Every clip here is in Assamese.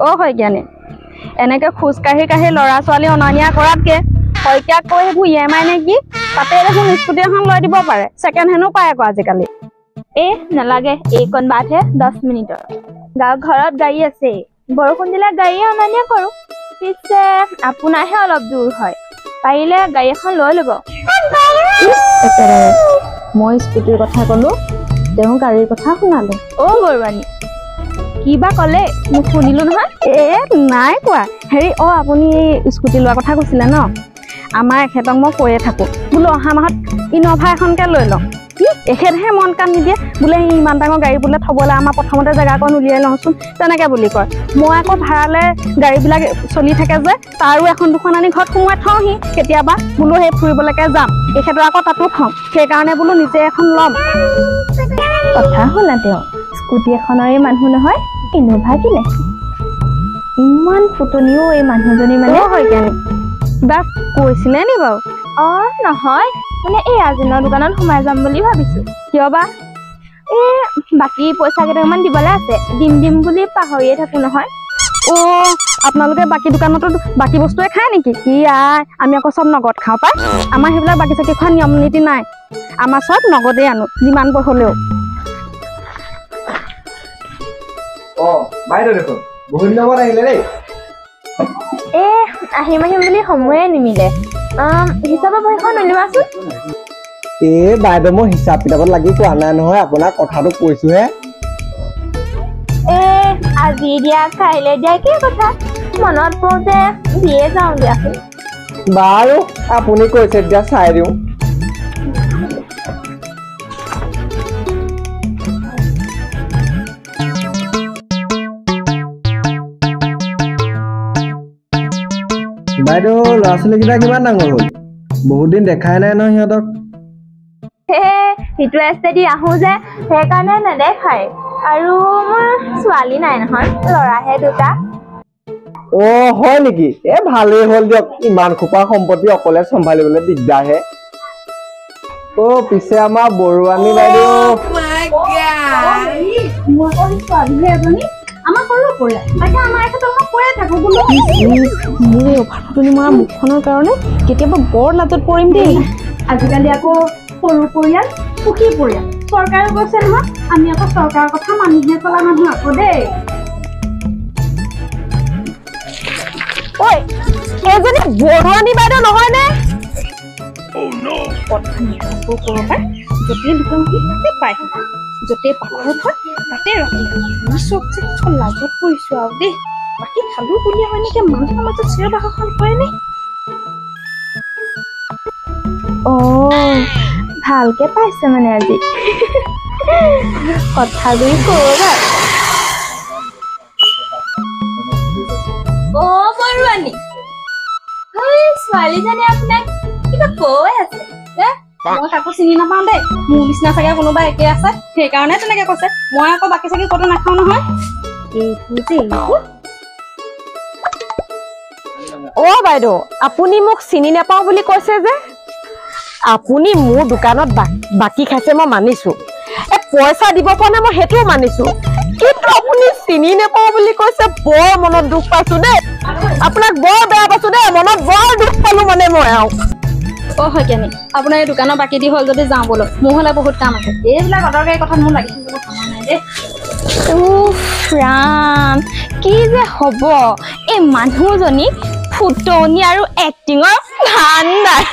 অ শইকীয়ানী এনেকে খোজ কাঢ়ি কাঢ়ি ল'ৰা ছোৱালী অনা নিয়া কৰাতকে শইকীয়াক কৈ সেইবোৰ EMI নে কি তাতে দেখোন স্কুটি এখন লৈ দিব পাৰে ছেকেণ্ড হেণ্ডো পায় আকৌ আজিকালি নালাগে এইকণ বাটহে 10 মিনিটৰ গাঁও ঘৰত গাড়ী আছে বৰষুণ দিলে গাড়ী অনা নিয়া কৰো পিছে আপোনাৰহে অলপ দূৰ হয় পাৰিলে গাড়ী এখন লৈ ল'ব মই স্কুটিৰ কথা ক'লো তেওঁ গাড়ীৰ কথা শুনালো বৰুৱানী কিবা ক'লে মোক শুনিলো নহয় নাই কোৱা হেৰি আপুনি স্কুটি লোৱাৰ কথা কৈছিলে ন আমাৰ এখেতক মই কৈয়ে থাকো বোলো অহা মাহত ইন'ভা এখনকে লৈ লওঁ এখেতহে মন কাণ নিদিয়ে বোলে ইমান ডাঙৰ গাড়ী বোলে থবলৈ আমাৰ প্ৰথমতে জেগাকণ উলিয়াই লওঁচোন তেনেকে বুলি কয় মই আকৌ ভাড়ালৈ গাড়ীবিলাক চলি থাকে যে তাৰো এখন দুখন আনি ঘৰত সোমোৱাই থওঁহি কেতিয়াবা বোলো সেই ফুৰিবলৈকে যাম এখেতৰ আকৌ তাতো থওঁ সেইকাৰণে বোলো নিজে এখন ল'ম কথা শুনা তেওঁ স্কুটি এখনৰে মানুহ নহয় ইন'ভা কিনে ইমান ফুটনিও এই মানুহজনী মানে শইকীয়ানী কিবা কৈছিলে নি বাৰু নহয় মানে এই আজিনৰ দোকানত সোমাই যাম বুলি ভাবিছো কিয় বা বাকী পইচা কেইটামান দিবলৈ আছে দিম বুলি পাহৰিয়ে থাকো নহয় আপোনালোকে বাকী দোকানতো বাকী বস্তুৱে খায় নেকি কি আমি আকৌ চব নগদ খাওঁ পাই আমাৰ সেইবিলাক বাকী চাকি খোৱা নিয়ম নীতি নাই আমাৰ চব নগদেই আনো যিমান হ'লেও বাইদেউ দেখোন বহুত দিনৰ মূৰত আহিলে দেই আহিম বুলি সময়ে নিমিলে হিচাপৰ বহীখন উলিওৱাচোন বাইদেউ মই হিচাপ কিতাপত লাগি কোৱা নাই নহয় আপোনাক কথাটো কৈছোহে আজি দিয়া কাইলৈ দিয়া কি কথা মনত পৰোতে দিয়ে যাওঁ দিয়াচোন বাৰু আপুনি কৈছে এতিয়া চাই দিওঁ বাইদেউ ল'ৰা ছোৱালীকেইটা কিমান ডাঙৰ হ'ল বহুত দিন দেখাই নাই নহয় সিহঁতক সিটো ৰাস্তাইদি আহো যে সেইকাৰণে নেদেখাই আৰু মোৰ ছোৱালী নাই নহয় ল'ৰাহে দুটা হয় নেকি ভালেই হ'ল দিয়ক ইমান খোপা সম্পত্তি অকলে চম্ভালিবলৈ দিগদাৰহে পিছে আমাৰ বৰুৱানী বাইদেউ মুখখনৰ কাৰণে কেতিয়াবা বৰ লাজত পৰিম দেই আজিকালি আকৌ সৰু পৰিয়াল সুখী পৰিয়াল চৰকাৰে কৈছে নহয় আমি আকৌ চৰকাৰৰ কথা মানিহে চলা মানুহ আকৌ দেই এইজনী বৰুৱানী বাইদেউ নহয় নে য'তেই দোকান তাতে পায় য'তেই পাকঘৰত হয় তাতে ৰাতি চব লাজত পৰিছো আৰু দেই বাকী খালো বুলিয়ে হয় নেকি মানুহৰ মাজত চিঞৰ বাখৰখন হয়নে ভালকে পাইছে মানে আজি কথাগুৰি কৰবা বৰুৱানী ছোৱালীজনী আপোনাক কিবা কৈ আছে মই তাকো চিনি নাপাওঁ দেই মোৰ নিচিনা চাগে কোনোবা একে আছে সেইকাৰণে তেনেকে কৈছে মই আকৌ বাকী চাকি ক'তো নাখাওঁ নহয় বাইদেউ আপুনি মোক চিনি নাপাওঁ বুলি কৈছে যে আপুনি মোৰ দোকানত বাকী খাইছে মই মানিছো পইচা দিব পৰা নাই মই সেইটোও মানিছো কিন্তু আপুনি চিনি নাপাওঁ বুলি কৈছে বৰ মনত দুখ পাইছো দেই আপোনাক বৰ বেয়া পাইছো দেই মনত বৰ দুখ পালো মানে মই শইকীয়ানী আপোনাৰ এই দোকানৰ বাকী দি হ'ল যদি যাওঁ বোলো মোৰ হ'লে বহুত কাম আছে এইবিলাক অদৰকাৰী কথাত মোৰ লাগি থাকিব সময় নাই দেই ৰাম কি যে হ'ব এই মানুহজনী ফুটনি আৰু এক্টিঙৰ ভাণ্ডাৰ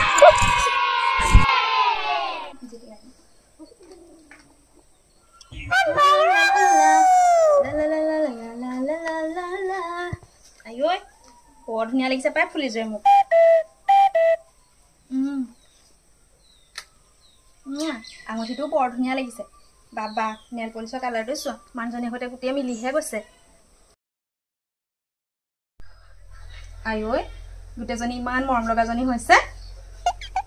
বৰ ধুনীয়া লাগিছে পাই ফুলিযোৰে মোক আঙুঠিটোও বৰ ধুনীয়া লাগিছে বাবা নেল পলিচৰ কালাৰটো চোৱা মানুহজনীৰ সৈতে গোটেই মিলিহে গৈছে গোটেইজনী ইমান মৰম লগাজনী হৈছে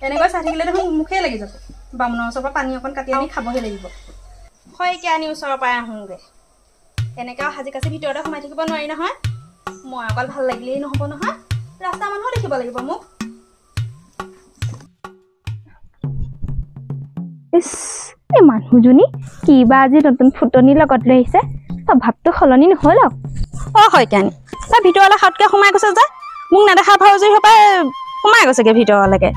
এনেকৈ চাই থাকিলে দেখোন মুখেই লাগি যাব বামুণৰ ওচৰৰ পৰা পানী অকণ কাটি আনি খাবহে লাগিব শইকীয়ানী ওচৰৰ পৰাই আহোঁগৈ এনেকৈ সাজি কাচি ভিতৰতে সোমাই থাকিব নোৱাৰি নহয় মই অকল ভাল লাগিলেই নহ'ব নহয় ৰাস্তা মানুহো দেখিব লাগিব মোক এই মানুহজনী কিবা আজি নতুন ফুটনি লগত লৈ আহিছে স্বভাৱটো সলনি নহ'ল শইকীয়ানী তাই ভিতৰলৈ সাতকৈ সোমাই গৈছে যে মোক নেদেখা ভাউজী সোপাই সোমাই গৈছেগৈ ভিতৰলৈকে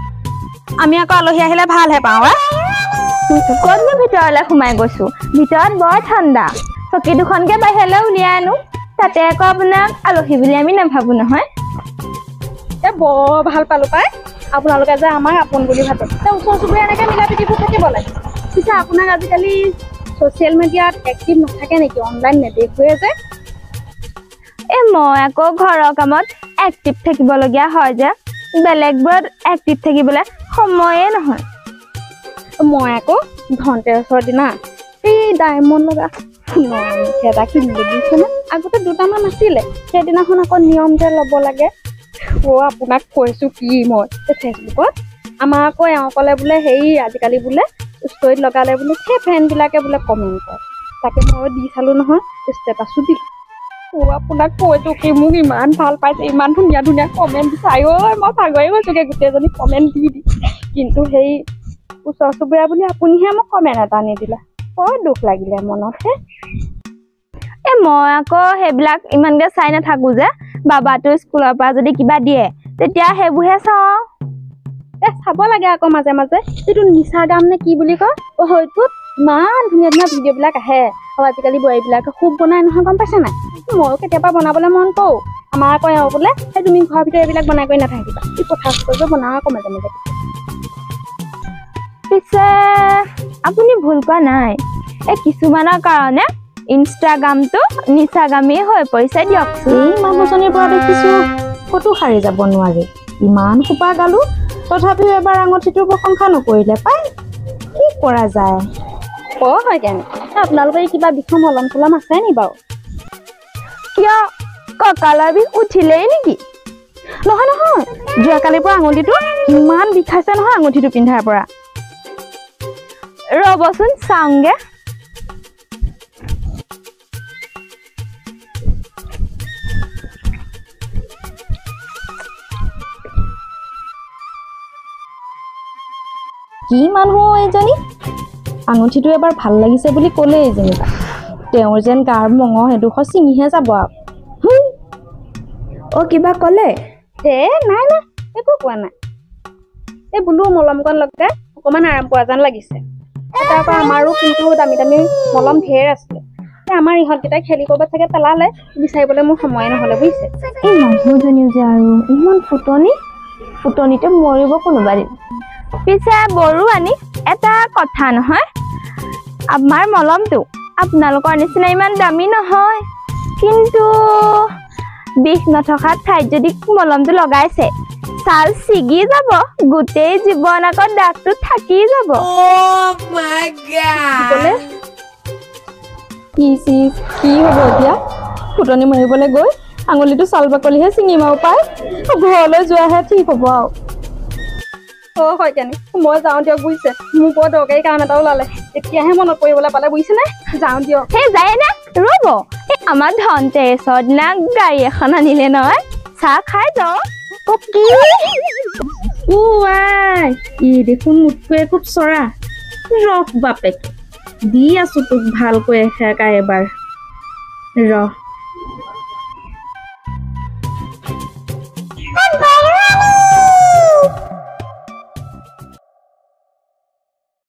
আমি আকৌ আলহী আহিলে ভালহে পাওঁ ক'তনো ভিতৰলৈ সোমাই গৈছো ভিতৰত বৰ ঠাণ্ডা চকী দুখনকে বাহিৰলৈ উলিয়াই আনো তাতে আকৌ আপোনাক আলহী বুলি আমি নাভাবো নহয় বৰ ভাল পালোঁ পাই আপোনালোকে যে আমাক আপোন বুলি ভাবে ওচৰ চুবুৰীয়া এনেকৈ মিলা প্ৰীতিবোৰ থাকিব লাগে পিছে আপোনাক আজিকালি ছ'চিয়েল মিডিয়াত এক্টিভ নাথাকে নেকি অনলাইন নেদেখোৱে যে মই আকৌ ঘৰৰ কামত এক্টিভ থাকিবলগীয়া হয় যে বেলেগবোৰত এক্টিভ থাকিবলৈ সময়ে নহয় মই আকৌ ধনতেৰছৰ দিনা এই ডায়মণ্ড লগা সোণৰ এটা কিনিব দিছেনে আগতে দুটামান আছিলে সেইদিনাখন আকৌ নিয়মতে ল'ব লাগে আপোনাক কৈছোঁ কি মই ফেচবুকত আমাৰ আকৌ এওঁ ক'লে বোলে হেৰি আজিকালি বোলে ষ্টৰিত লগালে বোলে সেই ফ্ৰেণ্ডবিলাকে বোলে কমেণ্ট কৰে তাকে মই দি চালোঁ নহয় ষ্টেটাছো দিলোঁ আপোনাক কৈছোঁ কি মোক ইমান ভাল পাইছে ইমান ধুনীয়া ধুনীয়া কমেণ্ট দিছে মই ভাগৰি গৈছোঁগৈ গোটেইজনী কমেণ্ট দি কিন্তু সেই ওচৰ চুবুৰীয়া বুলি আপুনিহে মোক কমেণ্ট এটা নিদিলে বৰ দুখ লাগিলে মনতহে মই আকৌ সেইবিলাক ইমানকে চাই নাথাকো যে বাবাটো স্কুলৰ পৰা যদি কিবা দিয়ে তেতিয়া সেইবোৰহে চাওঁ চাব লাগে আকৌ মাজে মাজে এইটো নিচা গাম নে কি বুলি কয় হয়তো ইমান ধুনীয়া ধুনীয়া ভিডিঅ'বিলাক আহে আৰু আজিকালি বোৱাৰীবিলাকে খুব বনাই নহয় গম পাইছে নাই ময়ো কেতিয়াবা বনাবলৈ মন কৰোঁ আমাৰ আকৌ এওঁ বোলে সেই তুমি ঘৰৰ ভিতৰত এইবিলাক বনাই কৰি নাথাকিবা এই কথা চথা বনাওঁ আকৌ মাজে মাজে পিছে আপুনি ভুল কোৱা নাই এই কিছুমানৰ কাৰণে ইনষ্টাগ্ৰামটো নিচাগামী হৈ পৰিছে দিয়কচোন এই মানুহজনীৰ পৰা দেখিছোঁ ক'তো সাৰি যাব নোৱাৰি ইমান সোপা গালো তথাপিও এবাৰ আঙুঠিটোৰ প্ৰশংসা নকৰিলে পাই কি কৰা যায় হয় কেনে আপোনালোকৰ কিবা বিষম মলম চলম আছে নি বাৰু কিয় কঁকালৰ বিষ উঠিলেই নেকি নহয় নহয় যোৱাকালিৰ পৰা আঙুঠিটো ইমান বিষাইছে নহয় আঙুঠিটো পিন্ধাৰ পৰা ৰ'বচোন চাওঁগে কি মানুহ এইজনী আঙুঠিটো এবাৰ ভাল লাগিছে বুলি ক'লেই যেনিবা তেওঁৰ যেন গাৰ মঙহ এডোখৰ ছিঙিহে যাব আৰু কিবা ক'লে নাই একো কোৱা নাই এই বোলো মলমকণ লগাই অকণমান আৰাম পোৱা যেন লাগিছে তাৰপৰা আমাৰো কিন্তু দামী দামী মলম ঢেৰ আছিলে আমাৰ ইহঁতকেইটাই খেলি ক'ৰবাত চাগে পেলালে বিচাৰিবলৈ মোৰ সময়ে নহ'লে বুজিছে এই মানুহজনীও যে আৰু ইমান ফুটনিতে মৰিব কোনোবা দিন পিছে বৰুৱানী এটা কথা নহয় আমাৰ মলমটো আপোনালোকৰ নিচিনা ইমান দামী নহয় কিন্তু বিষ নথকা ঠাইত যদি মলমটো লগাইছে ছাল ছিগি যাব গোটেই জীৱন আকৌ দাগটো থাকি যাব কি হ'ব এতিয়া ফুটনি মাৰিবলৈ গৈ আঙুলিটো চাল বাকলিহে ছিঙিম আৰু পাই ঘৰলৈ যোৱাহে ঠিক হ'ব আৰু হয় কেনে মই যাওঁ দিয়ক বুজিছে মোৰ বৰ দৰকাৰী কাম এটা ওলালে এতিয়াহে মনত পৰিবলৈ পালে বুজিছেনে যাওঁ দিয়ক সেই যায় না ৰ'ব এই আমাৰ ধনতেৰছৰ দিনা গাড়ী এখন আনিলে নহয় চাহ খাই যাওঁ ই দেখোন মোতকৈ খুব চৰা ৰহ বাপেক দি আছো তোক ভালকৈ এষাৰ এবাৰ ৰহ